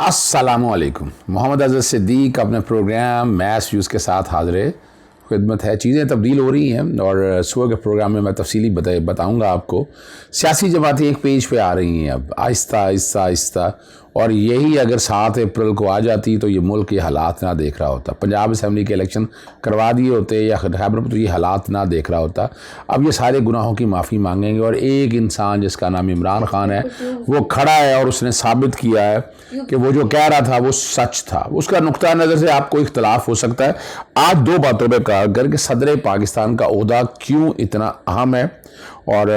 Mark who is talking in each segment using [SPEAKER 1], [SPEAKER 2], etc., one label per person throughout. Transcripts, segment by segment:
[SPEAKER 1] अस्सलामुअलैकुम। मोहम्मद अज़हर सिद्दीक अपने programme maths views के साथ हाज़िर खिदमत है। चीज़ें तब्दील हो रही हैं और सुबह के प्रोग्राम में मैं तफसीली बताऊँगा आपको। सियासी जमातें एक पेज पे आ रही हैं अब आहिस्ता आहिस्ता आहिस्ता, और यही अगर 7 अप्रैल को आ जाती तो ये मुल्क ये हालात ना देख रहा होता। पंजाब असम्बली के इलेक्शन करवा दिए होते या खैबर में तो ये हालात ना देख रहा होता। अब ये सारे गुनाहों की माफ़ी मांगेंगे और एक इंसान जिसका नाम इमरान खान है वो खड़ा है और उसने साबित किया है कि वो जो कह रहा था वो सच था। उसका नुक्ता नज़र से आपको इख्तलाफ हो सकता है। आज दो बातों पर कहा कर कि सदर पाकिस्तान का ओहदा क्यों इतना अहम है और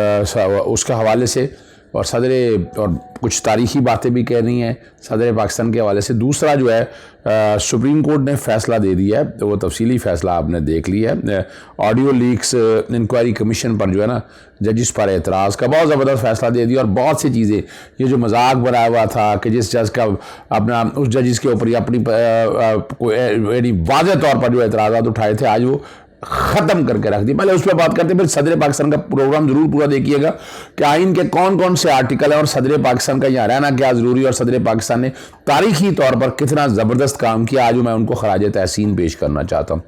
[SPEAKER 1] उसके हवाले से, और सदर और कुछ तारीखी बातें भी कह रही हैं सदर पाकिस्तान के हवाले से। दूसरा जो है सुप्रीम कोर्ट ने फ़ैसला दे दिया है, तो वो तफसीली फ़ैसला आपने देख लिया है। ऑडियो लीक्स इंक्वायरी कमीशन पर जो है ना जजिस पर एतराज़ का बहुत ज़बरदस्त फ़ैसला दे दिया। और बहुत सी चीज़ें ये जो मजाक बनाया हुआ था कि जिस जज का अपना उस जजिस के ऊपर अपनी वाज़ेह तौर पर जो एतराज़ात उठाए थे आज वो ख़त्म करके रख दी। पहले उस पर बात करते हैं, फिर सदर पाकिस्तान का प्रोग्राम ज़रूर पूरा देखिएगा कि आइन के कौन कौन से आर्टिकल हैं और सदर पाकिस्तान का यहाँ रहना क्या ज़रूरी है और सदर पाकिस्तान ने तारीखी तौर पर कितना ज़बरदस्त काम किया। आज मैं उनको खराज तहसीन पेश करना चाहता हूँ।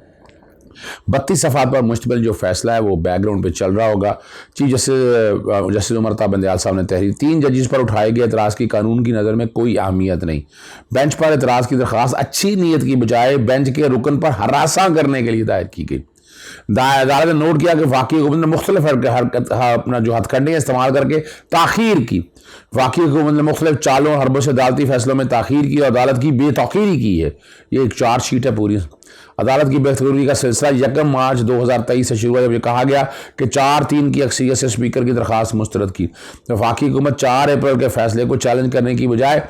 [SPEAKER 1] 32 सफ़ात पर मुश्तमिल जो फैसला है वो बैकग्राउंड पे चल रहा होगा। चीफ जस्टिस उमर ता बंदयाल साहब ने तहरीर 3 जजिस पर उठाए गए एतराज़ की कानून की नज़र में कोई अहमियत नहीं। बेंच पर एतराज़ की दरख्वास्त अच्छी नीयत की बजाय बेंच के रुकन पर हरासा करने के लिए दायर की गई। अदालत ने नोट किया कि वाकई हुकूमत ने मुख्तलिफ अपना जो हथकंडे इस्तेमाल करके ताखीर की। वाकई हुकूमत ने मुख्तलिफ चालों हरबों से अदालती फैसलों में ताखीर की और अदालत की बेतौकीरी की है। ये एक चार्जशीट है पूरी। अदालत की बेतौकीरी का सिलसिला 1 मार्च 2023 से शुरू हुआ जब ये कहा गया कि 4-3 की अक्सरियत से स्पीकर की दरख्वास्त मुस्तरद की। तो वफाकी हुकूमत 4 अप्रैल के फैसले को चैलेंज करने की बजाय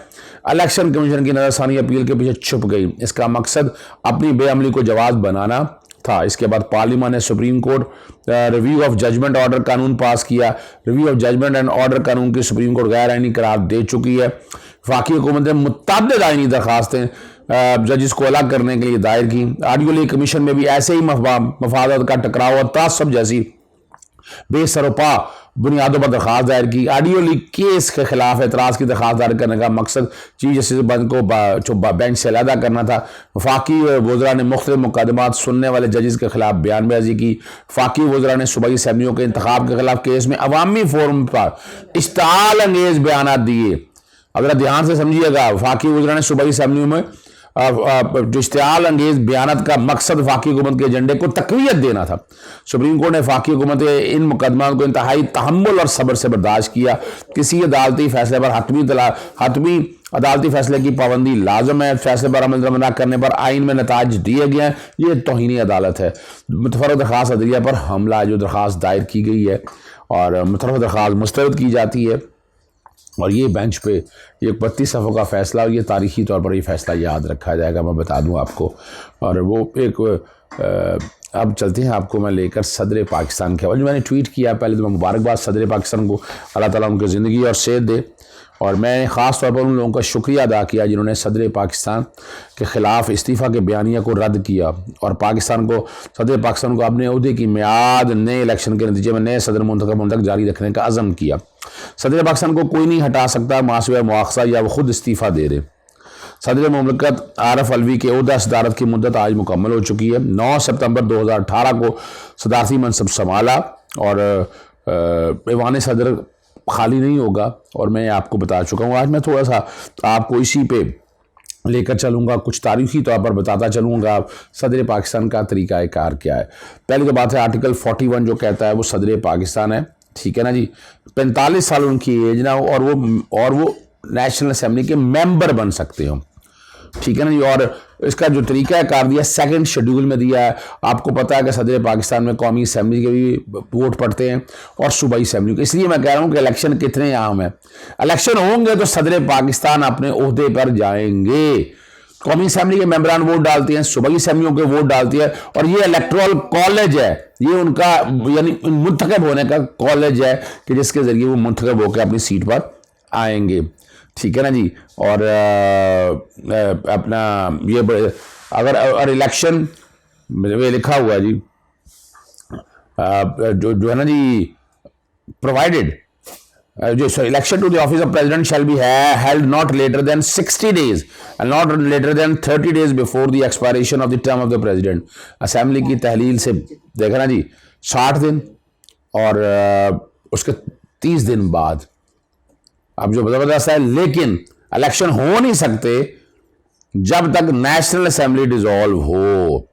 [SPEAKER 1] इलेक्शन कमीशन की नज़रसानी अपील के पीछे छुप गई। इसका मकसद अपनी बेअमली को जवाब बनाना था। इसके बाद पार्लियामेंट ने supreme court review of judgment order कानून पास किया। Review of judgment and order कानून की सुप्रीम कोर्ट गैर आईनी करार दे चुकी है। वफाकी हुकूमत ने मुतअद्दिद आईनी दरखास्तें जजिस को अलग करने के लिए दायर की। ऑडियो लीक कमीशन में भी ऐसे ही मफादत का टकराव और तासब जैसी बेसरोपा बुनियादों पर दरख्वास्त दायर की। ऑडियो लीक केस के खिलाफ एतराज़ की दरख्वास्त दायर करने का मकसद चीफ जस्टिस बंद को बेंच से अलहदा करना था। वफाकी वज़रा ने मुख्तलिफ मुकदमात सुनने वाले जजिस के खिलाफ बयानबाजी की। वफाकी वज़रा ने सूबाई असम्बलियों के इंतखाब के खिलाफ केस में अवामी फोरम पर इश्तिआल अंगेज़ बयानात दिए। अगर ध्यान से समझिएगा, वफाकी वज़रा ने सूबाई असम्बलियों में जो इश्तिआल अंगेज बयानत का मकसद वफाकी हुकूमत के एजेंडे को तक़वियत देना था। सुप्रीम कोर्ट ने वफाकी हुकूमत के इन मुकदमात को इंतहाई तहम्मुल और सब्र से बर्दाश्त किया। किसी अदालती फैसले पर हतमी अदालती फैसले की पाबंदी लाजम है। फैसले पर अमल दरामद न करने पर आइन में नताज दिए गए हैं। ये तौहीनी अदालत है। मुतफ़र्रिक़ दरख्वास्त अदलिया पर हमला जो दरख्वास्त दायर की गई है और मुतफ़र्रिक़ दरख्वास्त मुस्तरद की जाती है और ये बेंच पे ये 32 सफ़ों का फ़ैसला और ये तारीख़ी तौर पर ये फ़ैसला याद रखा जाएगा। मैं बता दूं आपको। और वो एक अब चलते हैं आपको मैं लेकर सदर पाकिस्तान के हवाले। मैंने ट्वीट किया, पहले तो मैं मुबारकबाद सदर पाकिस्तान को, अल्लाह ताला उनकी ज़िंदगी और सेहत दे। और मैं ख़ास तौर पर उन लोगों का शुक्रिया अदा किया जिन्होंने सदर पाकिस्तान के ख़िलाफ़ इस्तीफ़ा के बयानिया को रद्द किया और सदर पाकिस्तान को अपने अहदे की मियाद नए इलेक्शन के नतीजे में नए सदर मुंतखब जारी रखने का अज़म किया। सदर पाकिस्तान को कोई नहीं हटा सकता मासिवा मुआख़ज़ा या वो खुद इस्तीफ़ा दे रहे। सदर मुमलिकत आरफ अलवी के ओहदा सदारत की मुद्दत आज मुकम्मल हो चुकी है। 9 सितंबर 2018 को सदारती मनसब संभाला और ऐवान सदर खाली नहीं होगा और मैं आपको बता चुका हूँ। आज मैं थोड़ा सा आपको इसी पे लेकर चलूँगा, कुछ तारीख़ी तौर पर बताता चलूँगा सदर पाकिस्तान का तरीक़ाकार क्या है। पहली तो बात है आर्टिकल 41 जो कहता है वो सदर पाकिस्तान है, ठीक है ना जी। 45 साल उनकी एज ना हो और वो नेशनल असम्बली के मेंबर बन सकते हो, ठीक है ना जी। और इसका जो तरीका कार दिया 2nd शेड्यूल में दिया है। आपको पता है कि सदर पाकिस्तान में कौमी असम्बली के भी वोट पड़ते हैं और सूबाई असम्बली के। इसलिए मैं कह रहा हूँ कि इलेक्शन कितने अहम है। इलेक्शन होंगे तो सदर पाकिस्तान अपने ओहदे पर जाएंगे। कौमी असम्बली के मेंबरान वोट डालते हैं, सूबाई असम्बलियों के वोट डालती है और ये इलेक्टोरल कॉलेज है, ये उनका यानी मुंतखब होने का कॉलेज है कि जिसके ज़रिए वो मुंतखब होकर अपनी सीट पर आएंगे, ठीक है ना जी। और अपना ये अगर इलेक्शन में लिखा हुआ है जी जो है ना जी प्रोवाइडेड जो election to the office of president shall be held not later than 60 days and not later than 30 days before the expiration of the term of the president. Assembly की तहलील से देखा ना जी 60 दिन और उसके 30 दिन बाद। अब जो जबरदस्त है, लेकिन इलेक्शन हो नहीं सकते जब तक नेशनल असेंबली डिसॉल्व हो,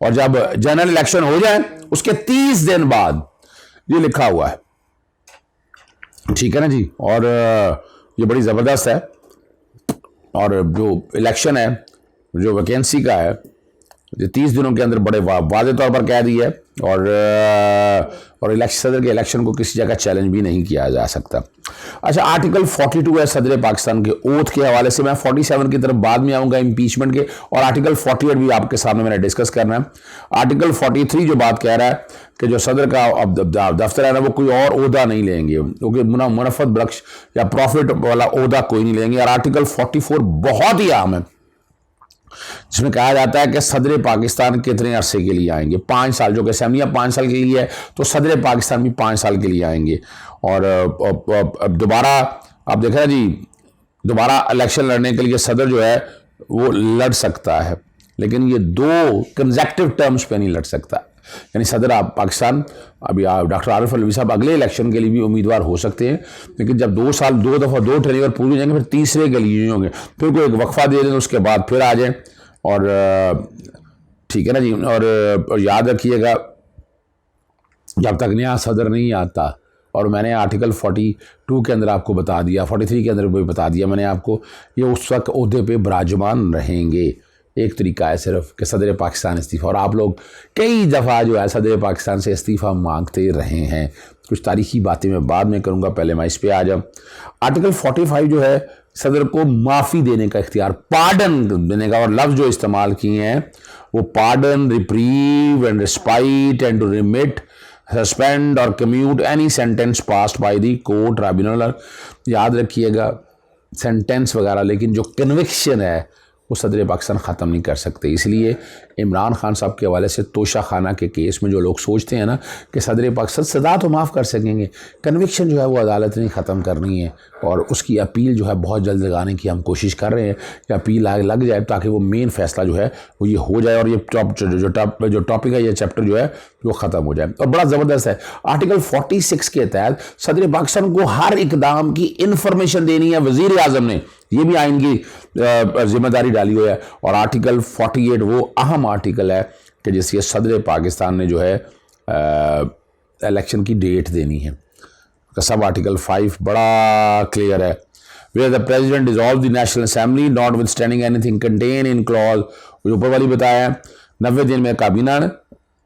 [SPEAKER 1] और जब जनरल इलेक्शन हो जाए उसके 30 दिन बाद, ये लिखा हुआ है, ठीक है ना जी। और ये बड़ी ज़बरदस्त है। और जो इलेक्शन है, जो वैकेंसी का है, ये 30 दिनों के अंदर बड़े वादे तौर पर कह दी है। और इलेक्शन, सदर के इलेक्शन को किसी जगह चैलेंज भी नहीं किया जा सकता। अच्छा, आर्टिकल 42 है सदर पाकिस्तान के ओथ के हवाले से। मैं 47 की तरफ बाद में आऊँगा, इम्पीचमेंट के, और आर्टिकल 48 भी आपके सामने मैंने डिस्कस करना है। आर्टिकल 43 जो बात कह रहा है कि जो सदर का अब दफ्तर है ना, वो कोई और ओहदा नहीं लेंगे, क्योंकि मुनाफत बख्श या प्रॉफिट वाला ओहदा कोई नहीं लेंगे। और आर्टिकल 44 बहुत ही अहम है, जिसमें कहा जाता है कि सदर पाकिस्तान कितने अरसे के लिए आएंगे, 5 साल, जो कि असेंबलियाँ 5 साल के लिए है, तो सदर पाकिस्तान भी 5 साल के लिए आएंगे। और दोबारा आप देख रहे हैं जी, दोबारा इलेक्शन लड़ने के लिए सदर जो है वो लड़ सकता है, लेकिन ये 2 कंसेक्टिव टर्म्स पे नहीं लड़ सकता। यानी सदर पाकिस्तान, अभी डॉक्टर आरिफ अलवी साहब अगले इलेक्शन के लिए भी उम्मीदवार हो सकते हैं, लेकिन जब 2 साल 2 दफ़ा 2 टेन्योर पूरी हो जाएंगे, फिर तीसरे के लिए होंगे, फिर कोई एक वक्फा दे दें, उसके बाद फिर आ जाएं। और ठीक है ना जी। और याद रखिएगा, जब तक नया सदर नहीं आता, और मैंने आर्टिकल 42 के अंदर आपको बता दिया, 43 के अंदर भी बता दिया मैंने आपको, ये उस वक्त ओहदे पे विराजमान रहेंगे। एक तरीका है सिर्फ कि सदर पाकिस्तान इस्तीफ़ा, और आप लोग कई दफ़ा जो है सदर पाकिस्तान से इस्तीफ़ा मांगते रहे हैं। कुछ तारीखी बातें मैं बाद में करूँगा, पहले मैं इस पर आ जाऊँ। आर्टिकल 45 जो है सदर को माफ़ी देने का इख्तियार, पार्डन देने का, और लफ्ज़ जो इस्तेमाल किए हैं वो pardon, reprieve and respite and to remit, suspend और commute any sentence passed by the court tribunal. याद रखिएगा सेंटेंस वगैरह, लेकिन जो कन्विक्शन है वो सदर पाकिस्तान ख़त्म नहीं कर सकते। इसलिए इमरान खान साहब के हवाले से तोशा खाना के केस में जो लोग सोचते हैं ना कि सदर पाकिस्तान सज़ा तो माफ़ कर सकेंगे, कन्विक्शन जो है वो अदालत ने ख़त्म करनी है, और उसकी अपील जो है बहुत जल्द लगाने की हम कोशिश कर रहे हैं कि अपील लग जाए, ताकि वो मेन फैसला जो है वो ये हो जाए, और ये जो टॉपिक है, ये चैप्टर जो है वो ख़त्म हो जाए। और बड़ा ज़बरदस्त है, आर्टिकल 46 के तहत सदर पाकिस्तान को हर इकदाम की इंफॉर्मेशन देनी है। वज़ीर आज़म ने ये भी आइन की जिम्मेदारी डाली हुई है। और आर्टिकल 48 वो अहम आर्टिकल है कि जिससे सदर पाकिस्तान ने जो है इलेक्शन की डेट देनी है। सब आर्टिकल 5 बड़ा क्लियर है, where the president dissolve the national assembly notwithstanding anything contain in clause, जो ऊपर वाली बताया है, 90 दिन में काबीना,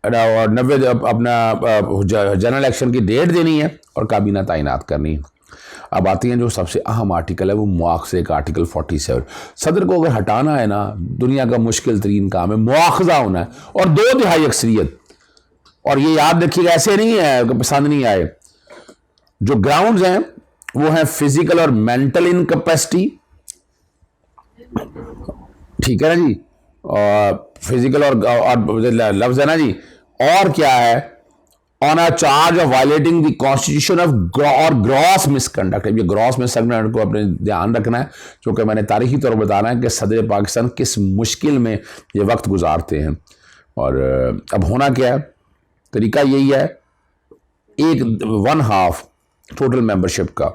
[SPEAKER 1] और 90 अपना जनरल इलेक्शन की डेट देनी है और काबीना तैनात करनी है। अब आती हैं जो सबसे अहम आर्टिकल है, वो मुआवजे का आर्टिकल 47। सदर को अगर हटाना है ना, दुनिया का मुश्किल तरीन काम है, मुआवजा होना है, और 2/3 अक्सरियत। और ये याद रखिएगा, ऐसे नहीं है कि पसंद नहीं आए, जो ग्राउंड्स हैं वो हैं फिजिकल और मेंटल इनकैपेसिटी, ठीक है ना जी, और फिजिकल और लफ्ज है ना जी, और क्या है, on a charge of violating the constitution of और ग्रॉस मिसकंडक्ट। ये ग्रॉस मिसकंडक्ट को अपने ध्यान रखना है, क्योंकि मैंने तारीखी तौर पर बताना है कि सदर पाकिस्तान किस मुश्किल में ये वक्त गुजारते हैं। और अब होना क्या है, तरीका यही है, 1/2 टोटल मेंबरशिप का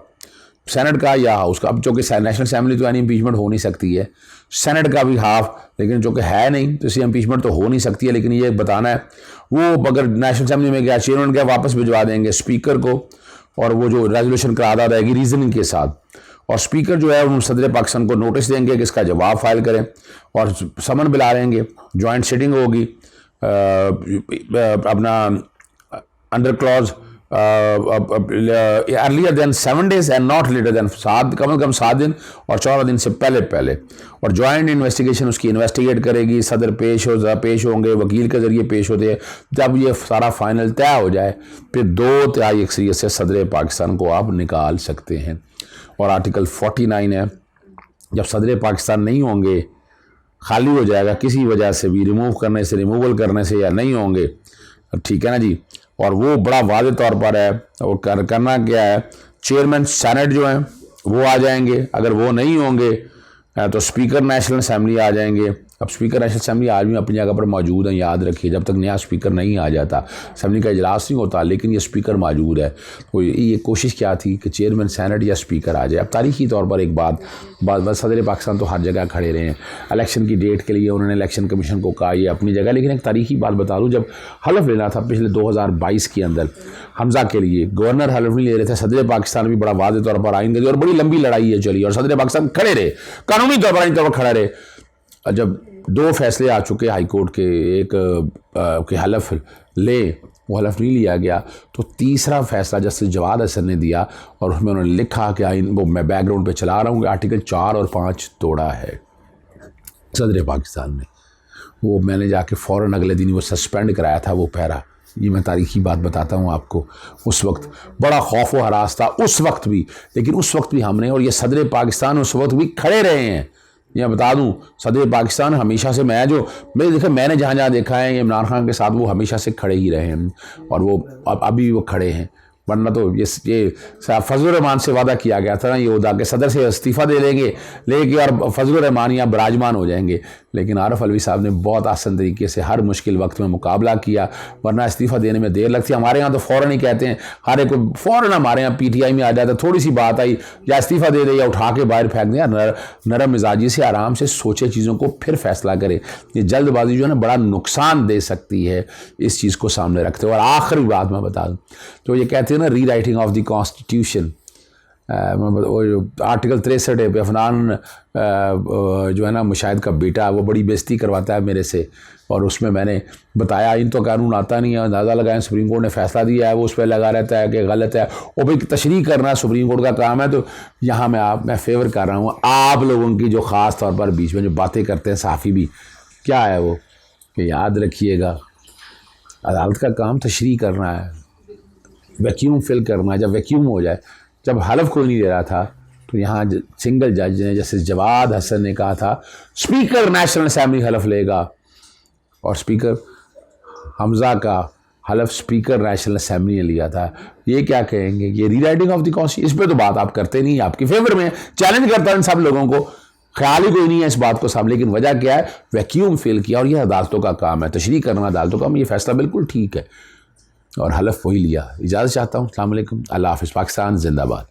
[SPEAKER 1] सेनेट का या हाउस का, अब चूँकि नेशनल असेंबली तो यानी इम्पीचमेंट हो नहीं सकती है, सेनेट का भी हाफ, लेकिन चूँकि है नहीं तो इसलिए इम्पीचमेंट तो हो नहीं सकती है। लेकिन ये बताना है, वो अगर नेशनल असेंबली में गया, चेयरमैन गया, वापस भिजवा देंगे स्पीकर को, और वो जो रेजोल्यूशन करार रहेगी रीजनिंग के साथ, और स्पीकर जो है वो सदर पाकिस्तान को नोटिस देंगे कि इसका जवाब फाइल करें, और समन बुला लेंगे, जॉइंट सिटिंग होगी, अपना under clause earlier than 7 days and not later than, कम से कम 7 दिन, और 14 दिन से पहले, और जॉइंट इन्वेस्टिगेशन उसकी इन्वेस्टिगेट करेगी, सदर पेश होंगे, वकील के जरिए पेश होते हैं। जब ये सारा फाइनल तय हो जाए, फिर 2/3 अक्सरियत से सदर पाकिस्तान को आप निकाल सकते हैं। और आर्टिकल 49 है, जब सदर पाकिस्तान नहीं होंगे, खाली हो जाएगा किसी वजह से भी, रिमूवल करने से या नहीं होंगे, ठीक है ना जी, और वो बड़ा वाज़ेह तौर पर है, और करना क्या है चेयरमैन सेनेट जो हैं वो आ जाएंगे, अगर वो नहीं होंगे तो स्पीकर नेशनल असेंबली आ जाएंगे। अब स्पीकर नेशनल असेंबली आज भी अपनी जगह पर मौजूद हैं, याद रखिए, जब तक नया स्पीकर नहीं आ जाता असेंबली का इजलास नहीं होता, लेकिन ये स्पीकर मौजूद है। तो ये कोशिश क्या थी कि चेयरमैन सेनेट या स्पीकर आ जाए। अब तारीखी तौर पर एक बात सदर पाकिस्तान तो हर जगह खड़े रहे हैं, इलेक्शन की डेट के लिए उन्होंने इलेक्शन कमीशन को कहा ये अपनी जगह, लेकिन एक तारीखी बात बता दूँ, जब हलफ लेना था पिछले 2022 के अंदर हमजा के लिए, गवर्नर हलफ नहीं ले रहे थे, सदर पाकिस्तान भी बड़ा वादे तौर पर आइन दे दी और बड़ी लंबी लड़ाई है चली और सदर पाकिस्तान खड़े रहे, कानूनी तौर पर खड़ा रहे। जब 2 फैसले आ चुके हाई कोर्ट के, एक के हलफ ले, वो हलफ नहीं लिया गया, तो तीसरा फैसला जस्टिस जवाद हसन ने दिया और उसमें उन्होंने लिखा कि आइन, वो मैं बैकग्राउंड पे चला रहा हूँ, आर्टिकल 4 और 5 तोड़ा है सदर पाकिस्तान ने। वो मैंने जाके फ़ौरन अगले दिन वो सस्पेंड कराया था वो पैरा। ये मैं तारीखी बात बताता हूँ आपको, उस वक्त बड़ा खौफ व हरास था उस वक्त भी, लेकिन उस वक्त भी हमने, और ये सदर पाकिस्तान उस वक्त भी खड़े रहे हैं। यह बता दूं, सदर पाकिस्तान हमेशा से, मैंने जहाँ जहाँ देखा है इमरान खान के साथ वो हमेशा से खड़े ही रहे हैं और वो अभी वो खड़े हैं। वरना तो ये फजलुर रहमान से वादा किया गया था ना ये उदा के सदर से इस्तीफ़ा दे लेंगे लेके और फजलुर रहमान यहाँ बराजमान हो जाएंगे, लेकिन आरिफ अलवी साहब ने बहुत आसान तरीके से हर मुश्किल वक्त में मुकाबला किया, वरना इस्तीफ़ा देने में देर लगती। हमारे यहाँ तो फ़ौरन ही कहते हैं, हर एक को फ़ौरन हमारे यहाँ PTI में आ जाता है, थोड़ी सी बात आई या इस्तीफ़ा दे दे या उठा के बाहर फेंक दें। नरम मिजाजी से आराम से सोचे चीज़ों को फिर फैसला करें। ये जल्दबाजी जो है ना बड़ा नुकसान दे सकती है, इस चीज़ को सामने रखते हुए। और आखिरी बात मैं बता दूँ, तो ये कहते हैं ना री writing of the constitution, article 63 पे अफनान जो है ना मुशाहिद का बेटा, वो बड़ी बेइज्जती करवाता है मेरे से, और उसमें मैंने बताया इन तो कानून आता नहीं है, अंदाज़ा लगाएं सुप्रीम कोर्ट ने फैसला दिया है, वो उस पर लगा रहता है कि गलत है, वो भी तशरीह करना सुप्रीम कोर्ट का काम है। तो यहाँ मैं फेवर कर रहा हूँ आप लोगों की, जो ख़ास तौर पर बीच में जो बातें करते हैं सहाफ़ी भी, क्या है वो कि याद रखिएगा अदालत का काम तशरीह करना है, वैक्यूम फिल करना है। जब वैक्यूम हो जाए, जब हलफ कोई नहीं दे रहा था, तो यहाँ सिंगल जज ने जस्टिस जवाद हसन ने कहा था स्पीकर नेशनल असेंबली हलफ लेगा, और स्पीकर हमजा का हलफ स्पीकर नेशनल असेंबली ने लिया था। ये क्या कहेंगे, ये रीराइटिंग ऑफ द कॉन्स्टिट्यूशन। इस पर तो बात आप करते नहीं, आपकी फेवर में चैलेंज करता है इन सब लोगों को, ख्याल ही कोई नहीं है इस बात को साहब। लेकिन वजह क्या है, वैक्यूम फिल किया, और यह अदालतों का काम है, तशरीह करना अदालतों का काम। ये फैसला बिल्कुल ठीक है और हलफ वही लिया। इजाज़त चाहता हूँ, अस्सलाम वालेकुम, अल्लाह हाफ़िज़, पाकिस्तान जिंदाबाद।